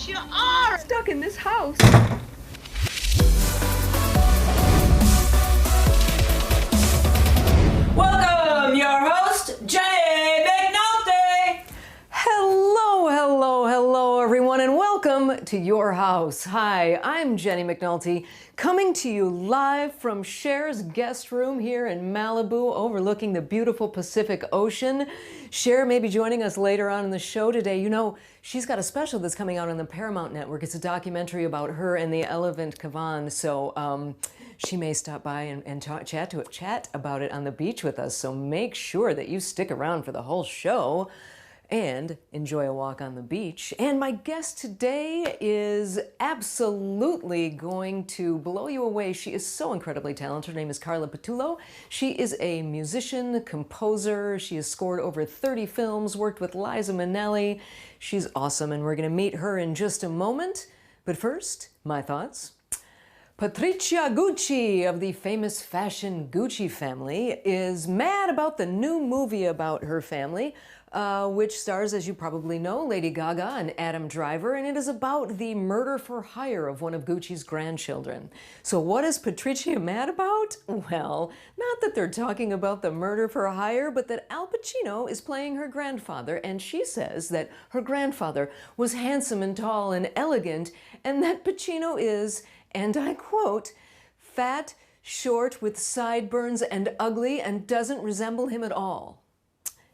Yes, you are! Stuck in this house. Welcome, your host, Jeanne McNulty! Hello, everyone, and welcome to your house. Hi, I'm Jeanne McNulty, coming to you live from Cher's guest room here in Malibu, overlooking the beautiful Pacific Ocean. Cher may be joining us later on in the show today. You know, she's got a special that's coming out on the Paramount Network. It's a documentary about her and the elephant Kavan, so she may stop by and chat about it on the beach with us, so make sure that you stick around for the whole show and enjoy a walk on the beach. And my guest today is absolutely going to blow you away. She is so incredibly talented. Her name is Carla Patullo. She is a musician, composer. She has scored over 30 films, worked with Liza Minnelli. She's awesome, and we're gonna meet her in just a moment. But first, my thoughts. Patrizia Gucci of the famous fashion Gucci family is mad about the new movie about her family, which stars, as you probably know, Lady Gaga and Adam Driver, and it is about the murder for hire of one of Gucci's grandchildren. So what is Patrizia mad about? Well, not that they're talking about the murder for hire, but that Al Pacino is playing her grandfather, and she says that her grandfather was handsome and tall and elegant, and that Pacino is, and I quote, fat, short, with sideburns and ugly, and doesn't resemble him at all.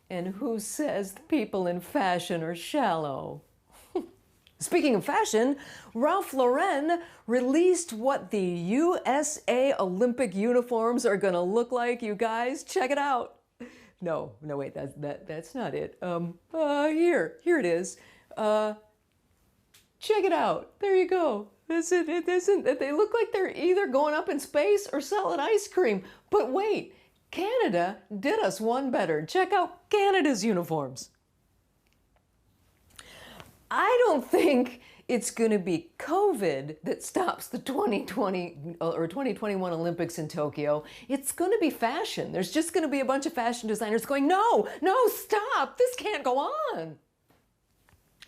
And who says the people in fashion are shallow? Speaking of fashion, Ralph Lauren released what the USA Olympic uniforms are gonna look like, you guys. Check it out. No, wait, that's not it. Here it is. Check it out. There you go. That's it. They look like they're either going up in space or selling ice cream. But wait, Canada did us one better. Check out Canada's uniforms. I don't think it's going to be COVID that stops the 2020 or 2021 Olympics in Tokyo. It's going to be fashion. There's just going to be a bunch of fashion designers going, no, stop. This can't go on.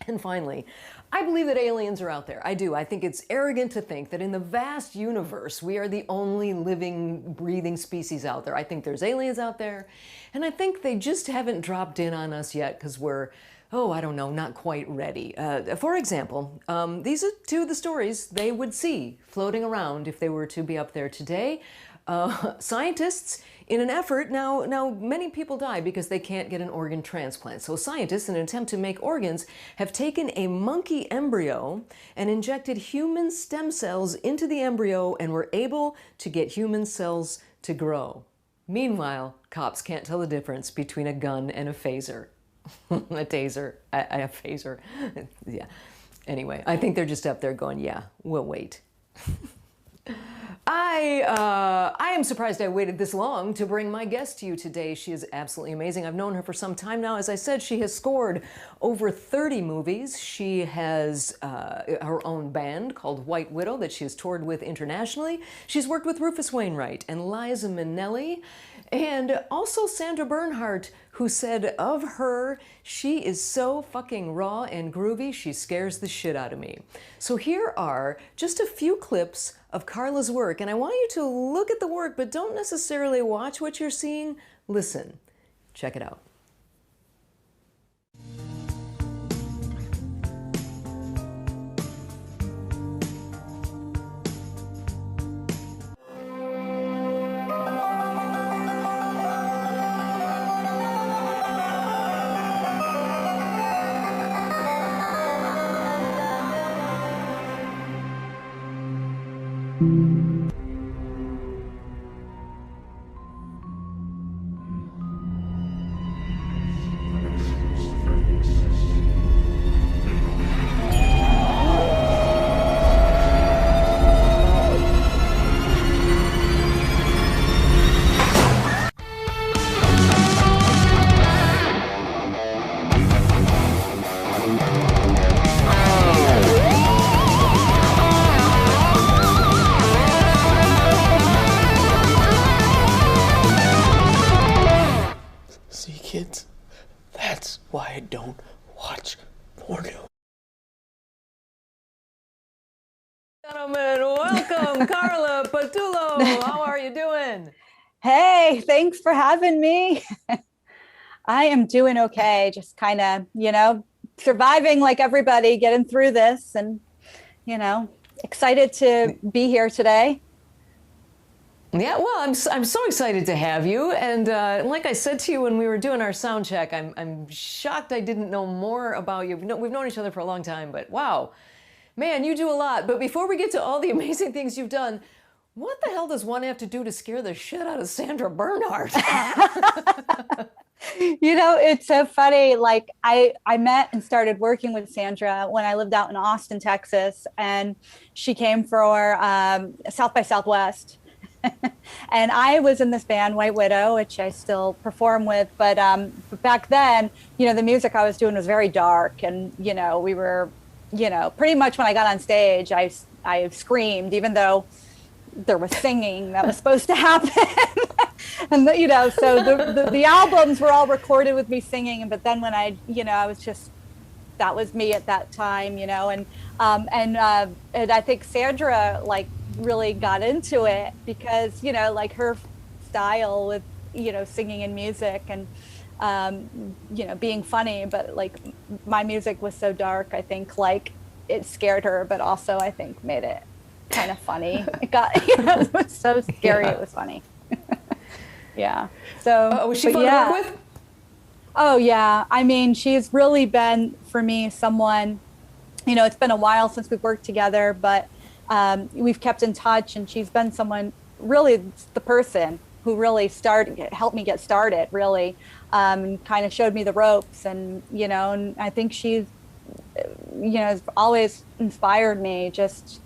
And finally, I believe that aliens are out there. I do. I think it's arrogant to think that in the vast universe, we are the only living, breathing species out there. I think there's aliens out there, and I think they just haven't dropped in on us yet because we're, I don't know, not quite ready. For example, these are two of the stories they would see floating around if they were to be up there today. Scientists, in an effort, now many people die because they can't get an organ transplant. So scientists, in an attempt to make organs, have taken a monkey embryo and injected human stem cells into the embryo and were able to get human cells to grow. Meanwhile, cops can't tell the difference between a gun and a phaser. A taser, a phaser. Yeah. Anyway, I think they're just up there going, yeah, we'll wait. I am surprised I waited this long to bring my guest to you today. She is absolutely amazing. I've known her for some time now. As I said, she has scored over 30 movies. She has her own band called White Widow that she has toured with internationally. She's worked with Rufus Wainwright and Liza Minnelli, and also Sandra Bernhard, who said of her, she is so fucking raw and groovy, she scares the shit out of me. So here are just a few clips of Carla's work, and I want you to look at the work, but don't necessarily watch what you're seeing. Listen. Check it out. gentlemen, welcome Carla Patullo. How are you doing? Hey, thanks for having me. I am doing okay. Just kind of, surviving like everybody, getting through this, and, excited to be here today. Yeah, well, I'm so excited to have you. And like I said to you when we were doing our sound check, I'm shocked I didn't know more about you. We've known each other for a long time, but wow, man, you do a lot. But before we get to all the amazing things you've done, what the hell does one have to do to scare the shit out of Sandra Bernhard? It's so funny. Like I met and started working with Sandra when I lived out in Austin, Texas, and she came for South by Southwest. And I was in this band, White Widow, which I still perform with. But back then, the music I was doing was very dark. And, we were, pretty much when I got on stage, I screamed, even though there was singing that was supposed to happen. And, so the albums were all recorded with me singing. But then when I was just, that was me at that time, and I think Sandra, really got into it because her style with singing and music and being funny, but my music was so dark, I think it scared her, but also I think made it kind of funny. It got it was so scary. Yeah. It was funny. Yeah. So was she fun to work with? Oh yeah, I mean, she's really been for me someone, it's been a while since we've worked together, but we've kept in touch, and she's been someone, really the person who really helped me get started, really, kind of showed me the ropes, and, and I think she's, has always inspired me just,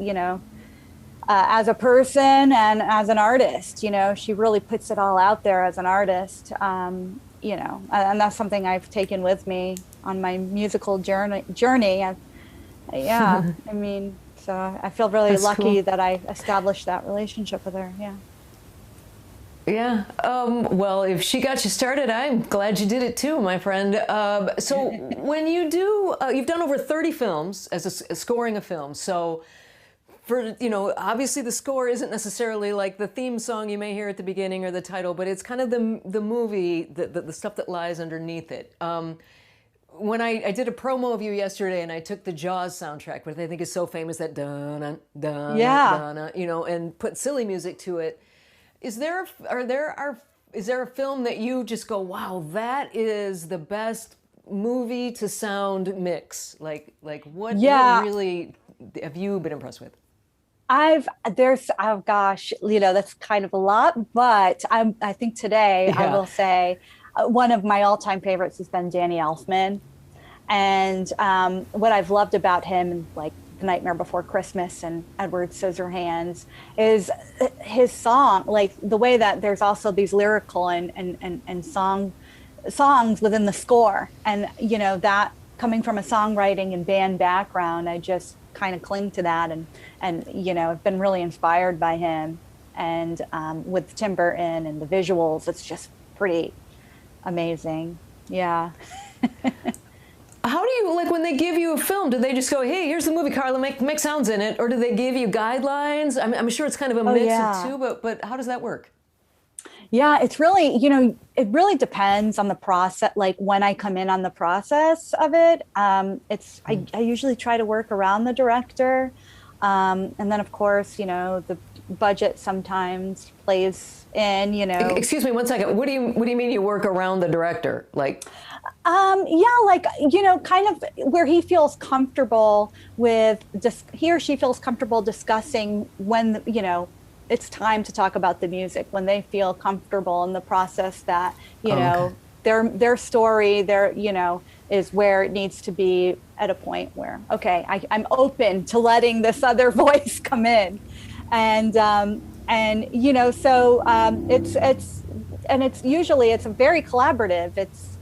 as a person and as an artist. She really puts it all out there as an artist, and that's something I've taken with me on my musical journey. Yeah, I mean, so I feel really lucky that I established that relationship with her. Yeah. Yeah. Well, if she got you started, I'm glad you did it too, my friend. So when you do, you've done over 30 films as scoring a film. So for, obviously the score isn't necessarily like the theme song you may hear at the beginning or the title, but it's kind of the movie, the stuff that lies underneath it. When I did a promo of you yesterday, and I took the Jaws soundtrack, which I think is so famous, that dun dun dun, and put silly music to it. Is there a film that you just go, wow, that is the best movie to sound mix? What really have you been impressed with? Oh gosh, that's kind of a lot, but I think today I will say one of my all-time favorites has been Danny Elfman. And what I've loved about him, like The Nightmare Before Christmas and Edward Scissorhands, is his song, like the way that there's also these lyrical and songs within the score. And, that coming from a songwriting and band background, I just kind of cling to that. And I've been really inspired by him. And with Tim Burton and the visuals, it's just pretty amazing. Yeah. How do you, when they give you a film, do they just go, hey, here's the movie, Carla, make sounds in it? Or do they give you guidelines? I'm sure it's kind of a mix of two, but how does that work? Yeah, it's really, it really depends on the process, like when I come in on the process of it. I usually try to work around the director. And then, of course, the budget sometimes plays in, Excuse me, one second. What do you mean you work around the director? Kind of where he feels comfortable with, he or she feels comfortable discussing when, it's time to talk about the music, when they feel comfortable in the process that, their story, is where it needs to be at a point where, okay, I'm open to letting this other voice come in. And it's usually, it's a very collaborative. It's,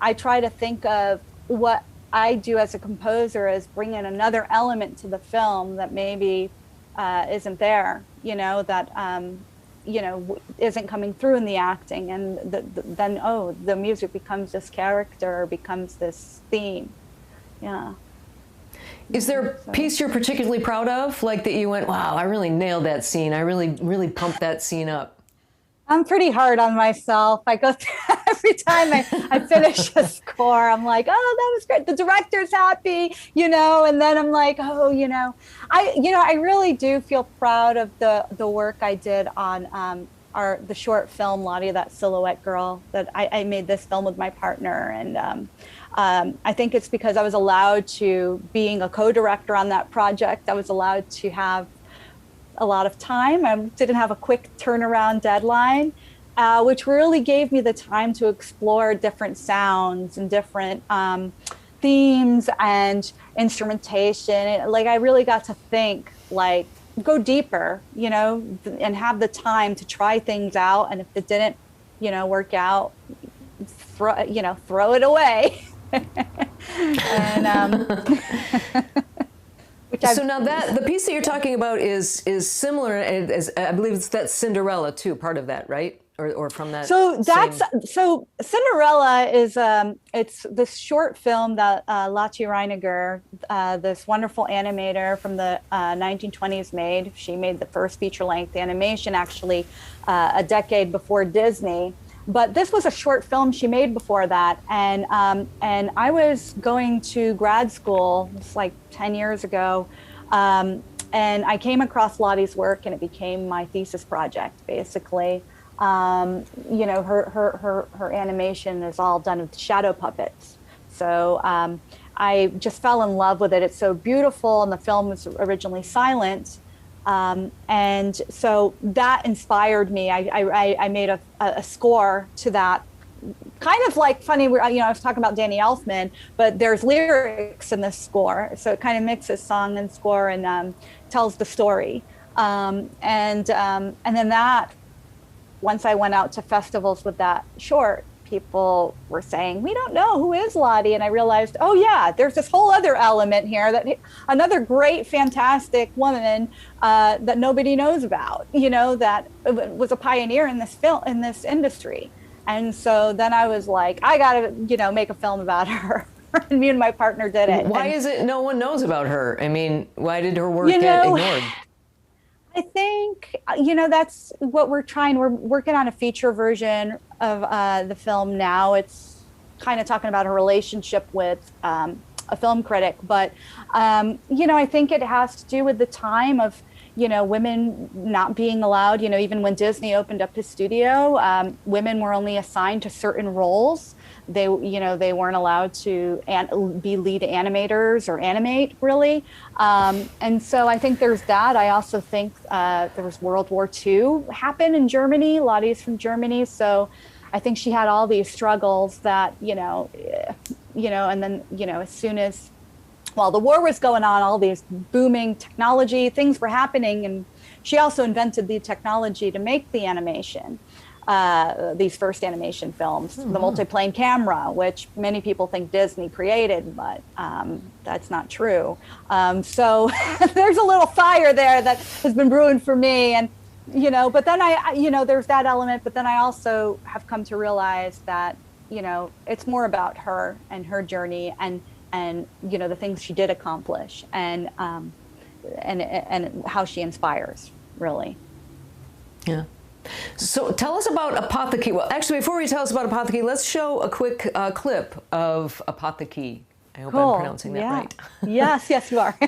I try to think of what I do as a composer as bringing another element to the film that maybe isn't there, that, isn't coming through in the acting. And then the music becomes this character, becomes this theme. Yeah. Is there a piece you're particularly proud of, like that you went, wow, I really nailed that scene. I really pumped that scene up? I'm pretty hard on myself. I go through every time I finish a score, I'm like, oh, that was great. The director's happy, and then I'm like, oh, I really do feel proud of the work I did on the short film, Lotte, That Silhouette Girl, that I made this film with my partner. And I think it's because I was allowed to, being a co-director on that project, I was allowed to have a lot of time. I didn't have a quick turnaround deadline, which really gave me the time to explore different sounds and different themes and instrumentation. Like, I really got to think, like, go deeper, and have the time to try things out. And if it didn't, work out, throw it away. And so now that the piece that you're talking about is similar, as I believe it's that Cinderella too, part of that, right? Or from that. So so Cinderella is it's this short film that Lotte Reiniger, this wonderful animator from the 1920s, made. She made the first feature-length animation, actually, a decade before Disney. But this was a short film she made before that, and I was going to grad school, it's like 10 years ago, and I came across Lotte's work, and it became my thesis project, basically. Her animation is all done with shadow puppets, so I just fell in love with it. It's so beautiful, and the film was originally silent. And so that inspired me. I made a score to that, kind of like funny. I was talking about Danny Elfman, but there's lyrics in this score, so it kind of mixes song and score and tells the story. And then that, once I went out to festivals with that short, people were saying, we don't know who is Lotte. And I realized, oh yeah, there's this whole other element here, that another great, fantastic woman that nobody knows about, that was a pioneer in this industry. And so then I was like, I gotta, make a film about her. And me and my partner did it. Why is it no one knows about her? I mean, why did her work get ignored? I think, that's what we're trying. We're working on a feature version of the film now. It's kind of talking about her relationship with a film critic. But, I think it has to do with the time of, women not being allowed, even when Disney opened up his studio, women were only assigned to certain roles. They weren't allowed to be lead animators or animate, really. And so I think there's that. I also think there was World War II happen in Germany. Lotte's from Germany. So I think she had all these struggles that, and then, as soon as, while the war was going on, all these booming technology things were happening. And she also invented the technology to make the animation. These first animation films, the multiplane camera, which many people think Disney created, but that's not true. So there's a little fire there that has been brewing for me. And, but then there's that element, but then I also have come to realize that, it's more about her and her journey and the things she did accomplish and how she inspires, really. Yeah. So tell us about Apotheke. Well, actually, before you tell us about Apotheke, let's show a quick clip of Apotheke. I hope I'm pronouncing that right. Yes, you are.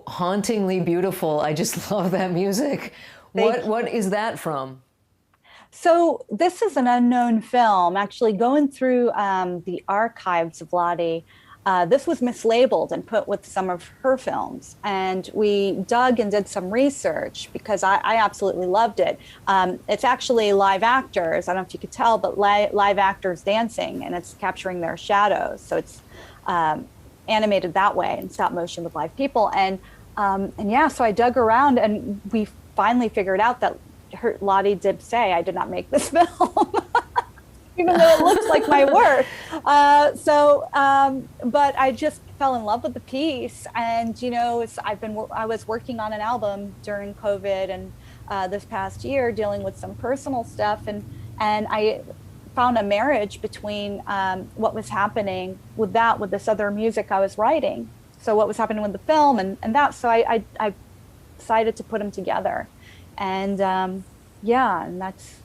Hauntingly beautiful. I just love that music. What is that from? So this is an unknown film. Actually, going through the archives of Lotte, this was mislabeled and put with some of her films. And we dug and did some research because I absolutely loved it. It's actually live actors. I don't know if you could tell, but live actors dancing, and it's capturing their shadows. So it's animated that way in stop motion with live people. And And yeah, so I dug around, and we finally figured out that Lotte did say I did not make this film. Even though it looks like my work. But I just fell in love with the piece. And, you know, I was working on an album during COVID and this past year, dealing with some personal stuff. And I found a marriage between what was happening with this other music I was writing. So what was happening with the film and that. So I decided to put them together. And and that's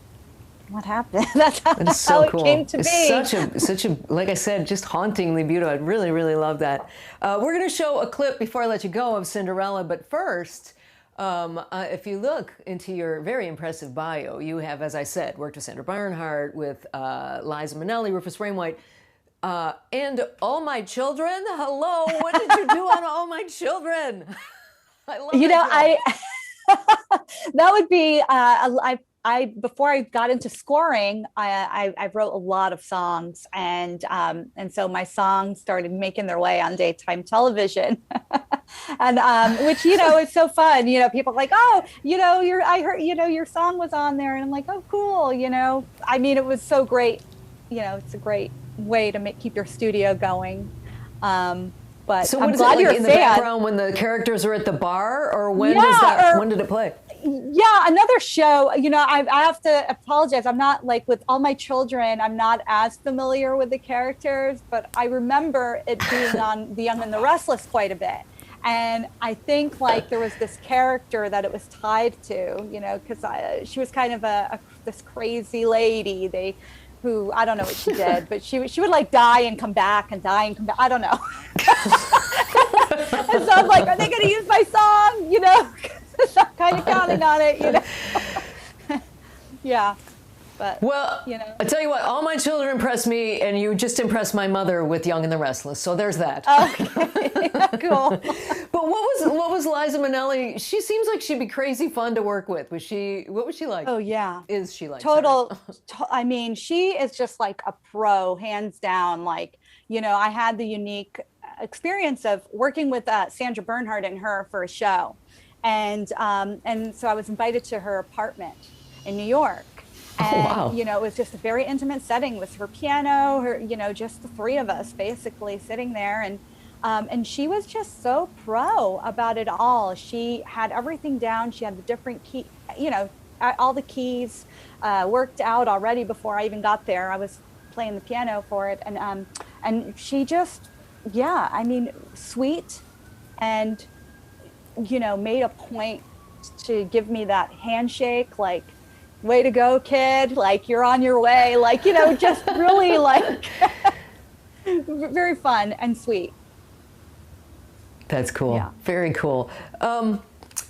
what happened. That's how it came to be. It's such a, like I said, just hauntingly beautiful. I really, really love that. We're going to show a clip before I let you go of Cinderella. But first, if you look into your very impressive bio, you have, as I said, worked with Sandra Bernhard, with Liza Minnelli, Rufus Wainwright, and All My Children. Hello, what did you do on All My Children? I love that would be, before I got into scoring, I wrote a lot of songs, and so my songs started making their way on daytime television, and which, you know, is so fun. You know, people are like, oh, you know, I heard, you know, your song was on there, and I'm like, oh, cool. You know, I mean, it was so great. You know, it's a great way to keep your studio going. But so I'm what is glad it, like, you're a in the fan. background when the characters are at the bar, or when when did it play? Yeah, another show. You know, I have to apologize. I'm not, like, with All My Children, I'm not as familiar with the characters, but I remember it being on The Young and the Restless quite a bit. And I think, like, there was this character that it was tied to, you know, because she was kind of this crazy lady. Who, I don't know what she did, but she would, like, die and come back and die and come back. I don't know. And so I'm like, are they going to use my song? You know, so I'm kind of counting on it, you know. Yeah. But, well, you know. I tell you what, All My Children impressed me, and you just impressed my mother with Young and the Restless. So there's that. Okay, cool. But what was Liza Minnelli? She seems like she'd be crazy fun to work with. What was she like? Oh yeah. Is she like? I mean, she is just like a pro, hands down. Like, you know, I had the unique experience of working with Sandra Bernhard and her for a show, and so I was invited to her apartment in New York. And, wow. You know, it was just a very intimate setting with her piano, you know, just the three of us basically sitting there. And she was just so pro about it all. She had everything down. She had the different key, you know, all the keys worked out already before I even got there. I was playing the piano for it. And she just, yeah, I mean, sweet, and, you know, made a point to give me that handshake, like, way to go, kid, like, you're on your way, like, you know, just really, like, very fun and sweet. That's cool. Yeah. Very cool.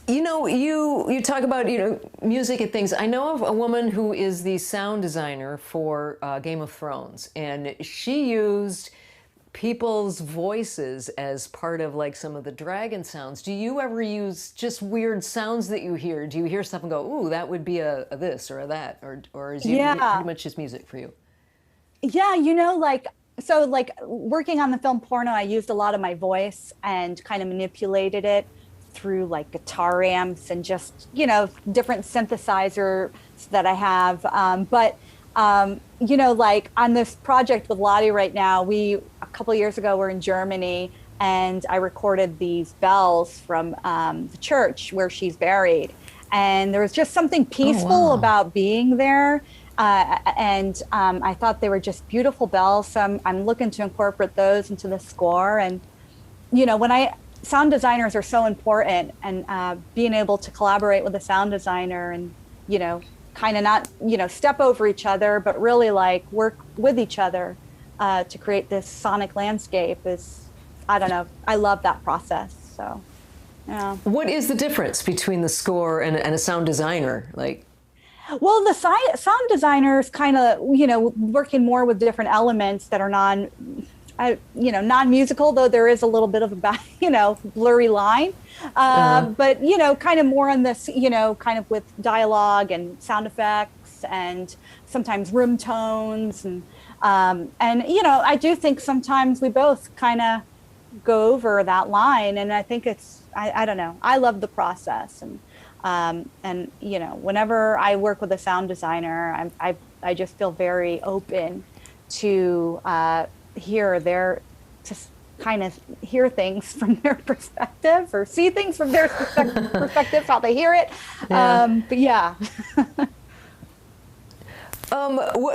You know, you talk about, you know, music and things. I know of a woman who is the sound designer for Game of Thrones, and she used people's voices as part of, like, some of the dragon sounds. Do you ever use just weird sounds that you hear? Do you hear stuff and go, ooh, that would be a this or a that, or is it pretty much just music for you? Yeah, you know, like, so, like, working on the film Porno, I used a lot of my voice and kind of manipulated it through, like, guitar amps and just, you know, different synthesizers that I have. You know, like, on this project with Lotte right now, a couple of years ago, we're in Germany, and I recorded these bells from the church where she's buried. And there was just something peaceful about being there. I thought they were just beautiful bells. So I'm looking to incorporate those into the score. And, you know, sound designers are so important, and being able to collaborate with a sound designer and, you know, kind of not, you know, step over each other, but really, like, work with each other to create this sonic landscape is, I don't know, I love that process. So, yeah. What is the difference between the score and a sound designer? Like, well, the sound designer is kind of, you know, working more with different elements that are non-musical, though there is a little bit of a, you know, blurry line. But, you know, kind of more on this, you know, kind of with dialogue and sound effects and sometimes room tones. And, you know, I do think sometimes we both kind of go over that line. And I think it's I don't know. I love the process, and you know, whenever I work with a sound designer, I just feel very open to kind of hear things from their perspective or see things from their perspective, how they hear it. Yeah. But yeah.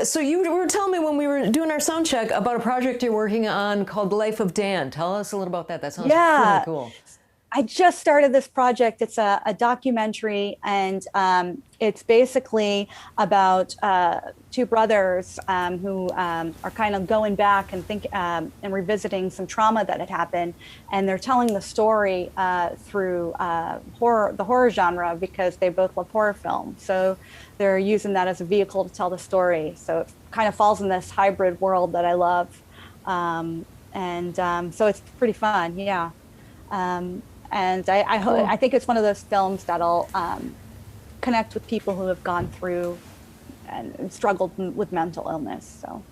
So you were telling me when we were doing our sound check about a project you're working on called The Life of Dan. Tell us a little about that. That sounds really cool. I just started this project. It's a documentary, and it's basically about two brothers who are kind of going back and and revisiting some trauma that had happened, and they're telling the story through the horror genre, because they both love horror films. So they're using that as a vehicle to tell the story. So it kind of falls in this hybrid world that I love, so it's pretty fun. Yeah. And I think it's one of those films that'll connect with people who have gone through and struggled with mental illness. So,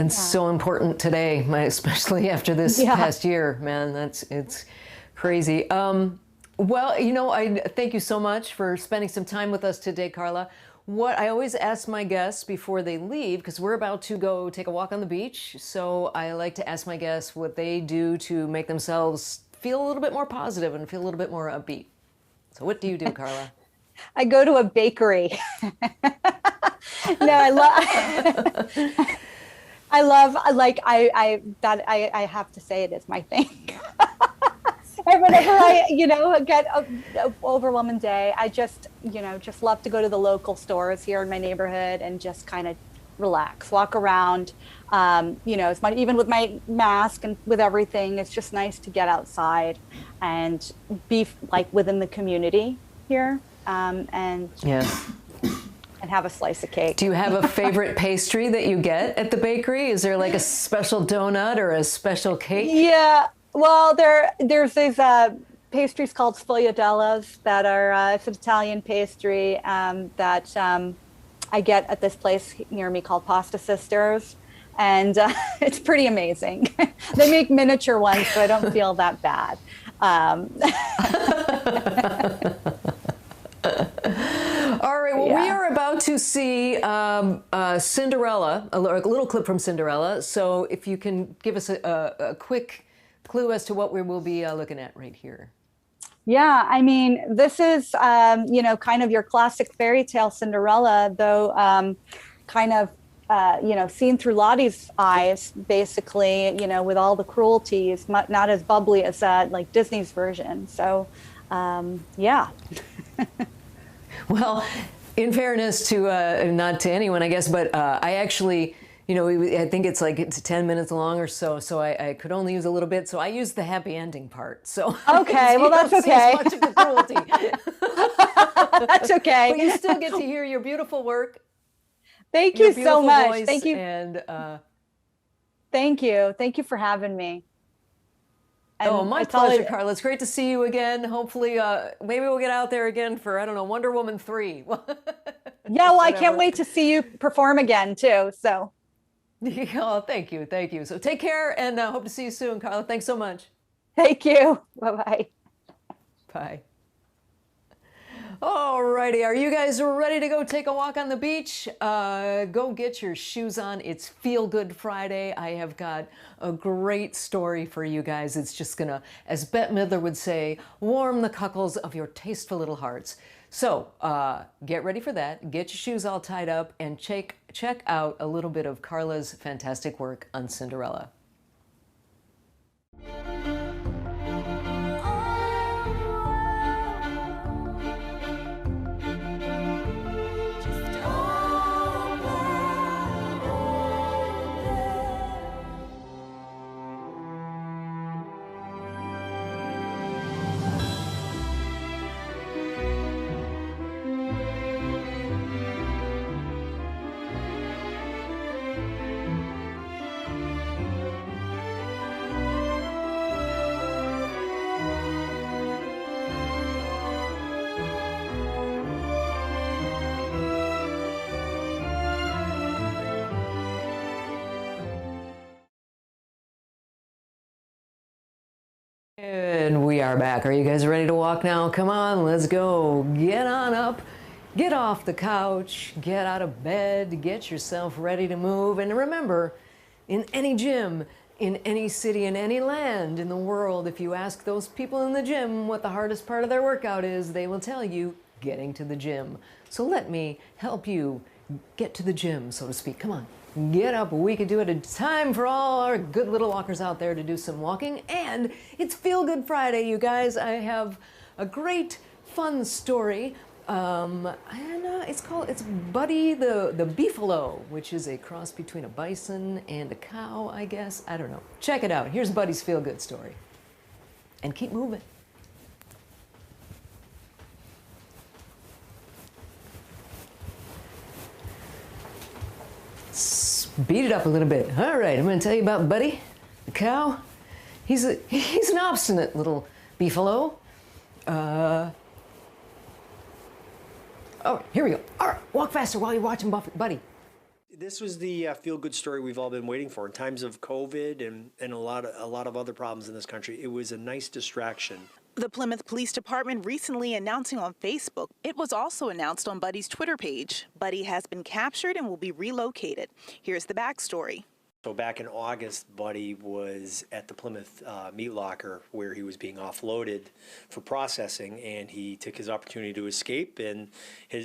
so important today, especially after this past year, man. It's crazy. Well, you know, I thank you so much for spending some time with us today, Carla. What I always ask my guests before they leave, because we're about to go take a walk on the beach, so I like to ask my guests what they do to make themselves feel a little bit more positive and feel a little bit more upbeat. So what do you do, Carla? I go to a bakery. No, I have to say it is my thing. And whenever I, get an overwhelming day, I just love to go to the local stores here in my neighborhood and just kind of relax, walk around. It's even with my mask and with everything, it's just nice to get outside and be like within the community here, and have a slice of cake. Do you have a favorite pastry that you get at the bakery? Is there like a special donut or a special cake? Yeah. Well, there's these pastries called sfogliatellas that are it's an Italian pastry that I get at this place near me called Pasta Sisters, and it's pretty amazing. They make miniature ones, so I don't feel that bad. All right, well, we are about to see Cinderella, a little clip from Cinderella. So if you can give us a quick clue as to what we will be looking at right here. Yeah, I mean, this is, kind of your classic fairy tale Cinderella, though kind of, seen through Lotte's eyes, basically, with all the cruelties, not as bubbly as like Disney's version. So, yeah. Well, in fairness to, not to anyone, I guess, but I actually, I think it's 10 minutes long or so, so I could only use a little bit, so I used the happy ending part. So okay, well, that's okay. Much of the cruelty. That's okay. But you still get to hear your beautiful work. Thank you so much. Voice, thank you. And thank you. Thank you for having me. And my pleasure, Carla. It's great to see you again. Hopefully, maybe we'll get out there again for, I don't know, Wonder Woman 3. Yeah, well, I can't wait to see you perform again, too. So. Oh, thank you. Thank you. So take care, and hope to see you soon, Carla. Thanks so much. Thank you. Bye-bye. Bye. All righty. Are you guys ready to go take a walk on the beach? Go get your shoes on. It's Feel Good Friday. I have got a great story for you guys. It's just going to, as Bette Midler would say, warm the cockles of your tasteful little hearts. So get ready for that. Get your shoes all tied up and check out a little bit of Carla's fantastic work on Cinderella. are back. Are you guys ready to walk now? Come on, let's go. Get on up, get off the couch, get out of bed, get yourself ready to move. And remember, in any gym, in any city, in any land in the world, if you ask those people in the gym what the hardest part of their workout is, they will tell you getting to the gym. So let me help you get to the gym, so to speak. Come on. Get up, we can do it. It's time for all our good little walkers out there to do some walking. And it's Feel Good Friday, you guys. I have a great fun story. It's Buddy the Beefalo, which is a cross between a bison and a cow, I guess. I don't know. Check it out. Here's Buddy's Feel Good story. And keep moving. Beat it up a little bit. All right, I'm going to tell you about Buddy, the cow. He's an obstinate little beefalo. Oh, here we go. All right, walk faster while you're watching Buddy. This was the feel-good story we've all been waiting for. In times of COVID and a lot of other problems in this country, it was a nice distraction. The Plymouth Police Department recently announcing on Facebook. It was also announced on Buddy's Twitter page. Buddy has been captured and will be relocated. Here's the backstory. So back in August, Buddy was at the Plymouth meat locker where he was being offloaded for processing, and he took his opportunity to escape and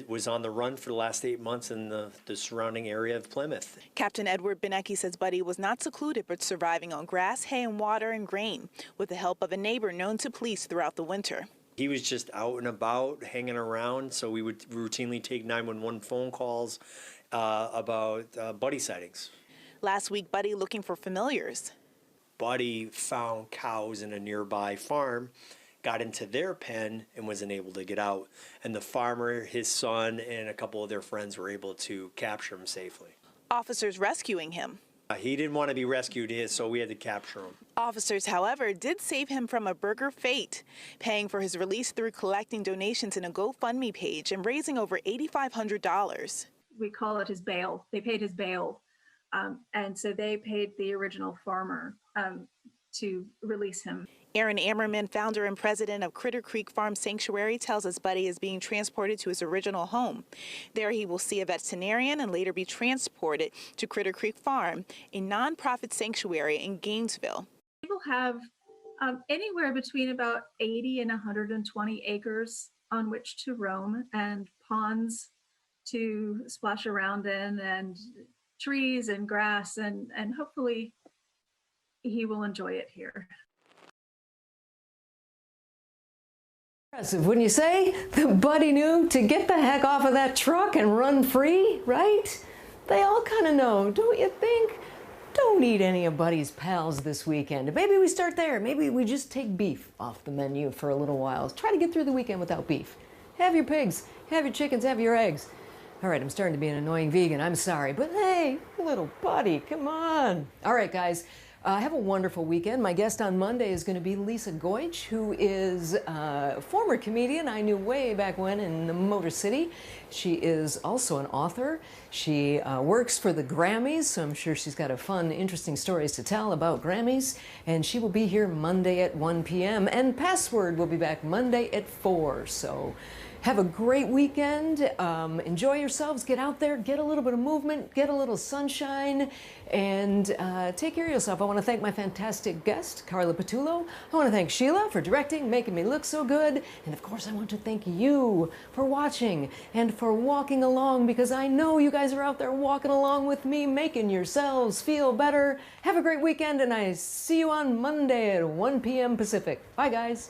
was on the run for the last 8 months in the surrounding area of Plymouth. Captain Edward Benecki says Buddy was not secluded but surviving on grass, hay, and water and grain with the help of a neighbor known to police throughout the winter. He was just out and about, hanging around, so we would routinely take 911 phone calls about Buddy sightings. Last week, Buddy looking for familiars. Buddy found cows in a nearby farm, got into their pen, and was unable to get out. And the farmer, his son, and a couple of their friends were able to capture him safely. Officers rescuing him. He didn't want to be rescued, so we had to capture him. Officers, however, did save him from a burger fate, paying for his release through collecting donations in a GoFundMe page and raising over $8,500. We call it his bail. They paid his bail. And so they paid the original farmer to release him. Aaron Ammerman, founder and president of Critter Creek Farm Sanctuary, tells us Buddy is being transported to his original home. There he will see a veterinarian and later be transported to Critter Creek Farm, a nonprofit sanctuary in Gainesville. People have anywhere between about 80 and 120 acres on which to roam, and ponds to splash around in, and trees and grass, and hopefully he will enjoy it here. Impressive, wouldn't you say? The Buddy knew to get the heck off of that truck and run free, right? They all kind of know, don't you think? Don't eat any of Buddy's pals this weekend. Maybe we start there. Maybe we just take beef off the menu for a little while. Try to get through the weekend without beef. Have your pigs, have your chickens, have your eggs. All right, I'm starting to be an annoying vegan. I'm sorry, but hey, little Buddy, come on. All right, guys, have a wonderful weekend. My guest on Monday is going to be Lisa Goich, who is a former comedian I knew way back when in the Motor City. She is also an author. She works for the Grammys, so I'm sure she's got a fun, interesting stories to tell about Grammys. And she will be here Monday at 1 p.m. And Password will be back Monday at 4. So have a great weekend. Enjoy yourselves. Get out there, get a little bit of movement, get a little sunshine, and take care of yourself. I want to thank my fantastic guest, Carla Patullo. I want to thank Sheila for directing, making me look so good. And of course, I want to thank you for watching and for walking along, because I know you guys are out there walking along with me, making yourselves feel better. Have a great weekend, and I see you on Monday at 1 p.m. Pacific. Bye, guys.